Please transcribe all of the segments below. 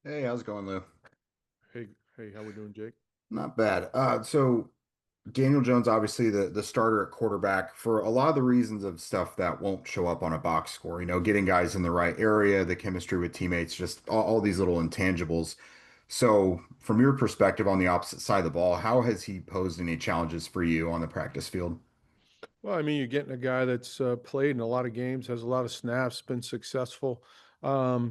Hey, how's it going, Lou? Hey, hey, how we doing, Jake? Not bad. So Daniel Jones, obviously the starter at quarterback for a lot of the reasons of stuff that won't show up on a box score. Getting guys in the right area, the chemistry with teammates, just all these little intangibles. So, from your perspective on the opposite side of the ball, how has he posed any challenges for you on the practice field? Well, I mean, you're getting a guy that's played in a lot of games, has a lot of snaps, been successful. I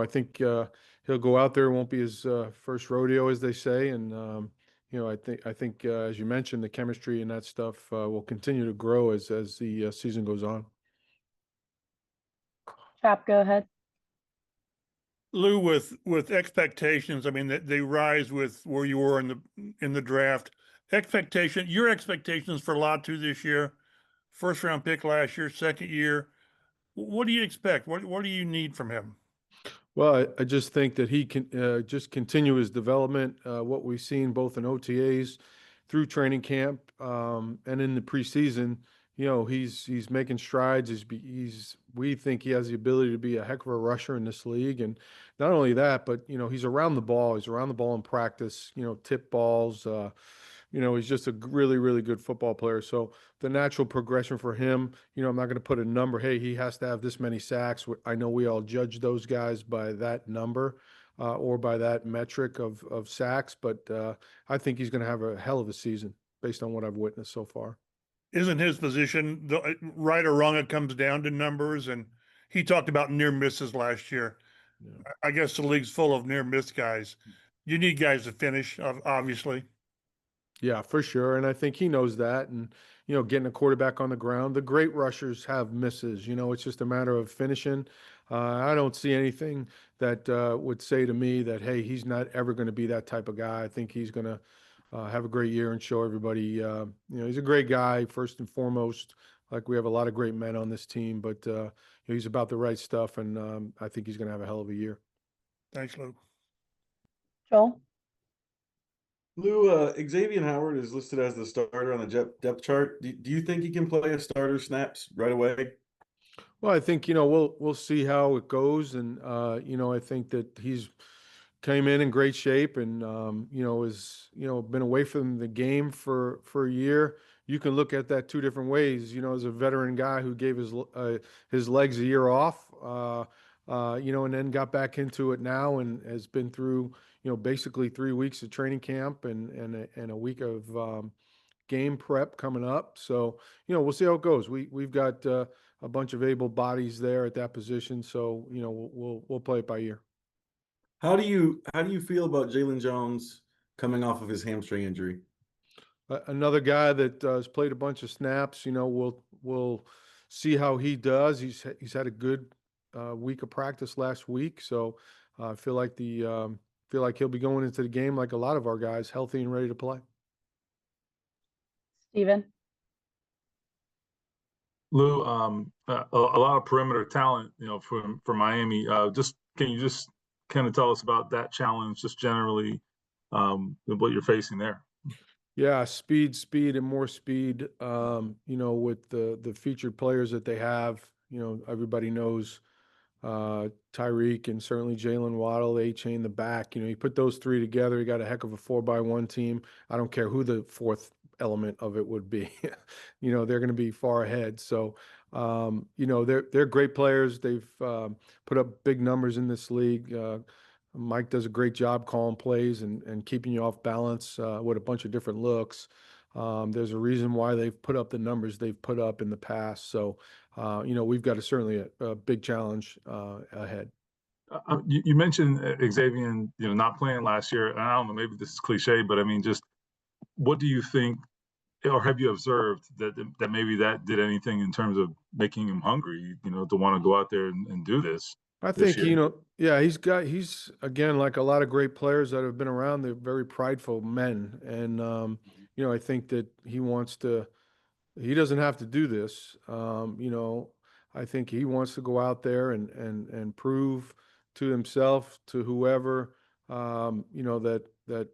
think he'll go out there. It won't be his first rodeo, as they say, and I think as you mentioned, the chemistry and that stuff will continue to grow as the season goes on. Chap, go ahead. Lou, with expectations, I mean they rise with where you were in the draft. Your expectations for Latu this year, first round pick last year, second year. What do you expect? What do you need from him? Well, I just think that he can just continue his development. What we've seen both in OTAs, through training camp, and in the preseason, he's making strides. We think he has the ability to be a heck of a rusher in this league, and not only that, but he's around the ball. He's around the ball in practice. Tip balls. He's just a really, really good football player. So the natural progression for him, I'm not going to put a number. Hey, he has to have this many sacks. I know we all judge those guys by that number or by that metric of sacks, but I think he's going to have a hell of a season based on what I've witnessed so far. Isn't his position right or wrong? It comes down to numbers, and he talked about near misses last year. Yeah. I guess the league's full of near miss guys. You need guys to finish, obviously. Yeah, for sure. And I think he knows that. And, getting a quarterback on the ground, the great rushers have misses. It's just a matter of finishing. I don't see anything that would say to me that, hey, he's not ever going to be that type of guy. I think he's going to have a great year and show everybody, he's a great guy, first and foremost. Like we have a lot of great men on this team, but he's about the right stuff. And I think he's going to have a hell of a year. Thanks, Lou. Joel? Lou, Xavier Howard is listed as the starter on the depth chart. Do you think he can play a starter snaps right away? Well, I think, we'll see how it goes. And I think that he's came in great shape and is been away from the game for a year. You can look at that two different ways. As a veteran guy who gave his legs a year off, and then got back into it now and has been through basically 3 weeks of training camp and a week of game prep coming up. So, we'll see how it goes. We've got a bunch of able bodies there at that position. So, we'll play it by ear. How do you feel about Jalen Jones coming off of his hamstring injury? Another guy that has played a bunch of snaps. We'll see how he does. He's had a good week of practice last week, so I feel like he'll be going into the game like a lot of our guys, healthy and ready to play. Steven? Lou, a lot of perimeter talent, for Miami. Can you just kind of tell us about that challenge, just generally, what you're facing there? Yeah, speed, and more speed. With the featured players that they have, everybody knows Tyreek and certainly Jalen Waddle, A-Chain, the back. You put those three together, you got a heck of a 4-by-1 team. I don't care who the fourth element of it would be. They're going to be far ahead. So, they're great players. They've put up big numbers in this league. Mike does a great job calling plays and keeping you off balance with a bunch of different looks. There's a reason why they've put up the numbers they've put up in the past. So, we've got certainly a big challenge ahead. You mentioned Xavier, not playing last year. And I don't know, maybe this is cliche, but I mean, just what do you think, or have you observed that maybe that did anything in terms of making him hungry, to want to go out there and do I this think, year? yeah, he's again, like a lot of great players that have been around, they're very prideful men. And, I think that he doesn't have to do this. I think he wants to go out there and prove to himself, to whoever, that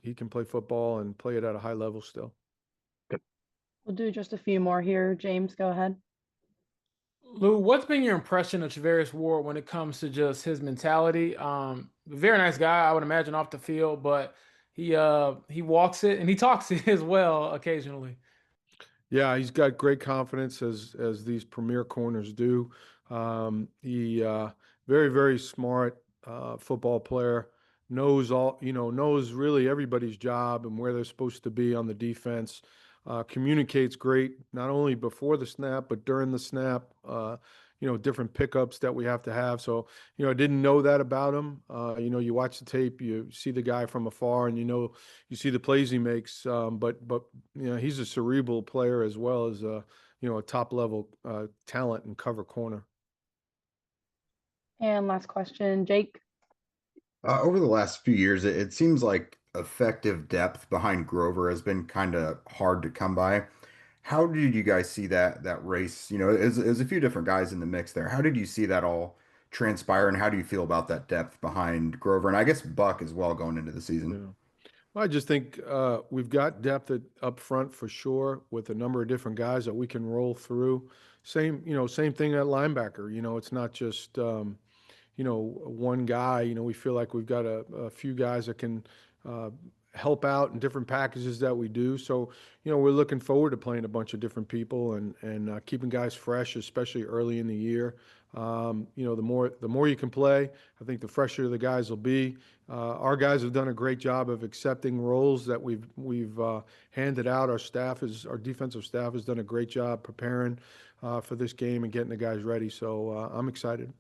he can play football and play it at a high level still. We'll do just a few more here. James, go ahead. Lou, what's been your impression of Tavares Ward when it comes to just his mentality? Very nice guy, I would imagine off the field, but he walks it and he talks it as well occasionally. Yeah, he's got great confidence as these premier corners do. He very very smart football player. Knows all knows really everybody's job and where they're supposed to be on the defense. Communicates great not only before the snap but during the snap. Different pickups that we have to have. So I didn't know that about him. You watch the tape, you see the guy from afar, and you see the plays he makes. But he's a cerebral player as well as a top level talent and cover corner. And last question, Jake. Over the last few years, it seems like effective depth behind Grover has been kind of hard to come by. How did you guys see that race? There's a few different guys in the mix there. How did you see that all transpire, and how do you feel about that depth behind Grover and I guess Buck as well going into the season? Yeah. Well, I just think we've got depth up front for sure with a number of different guys that we can roll through. Same thing at linebacker. It's not just one guy. We feel like we've got a few guys that can uh, help out in different packages that we do. So, we're looking forward to playing a bunch of different people and keeping guys fresh, especially early in the year. The more you can play, I think the fresher the guys will be. Our guys have done a great job of accepting roles that we've handed out. Our defensive staff has done a great job preparing for this game and getting the guys ready. So I'm excited.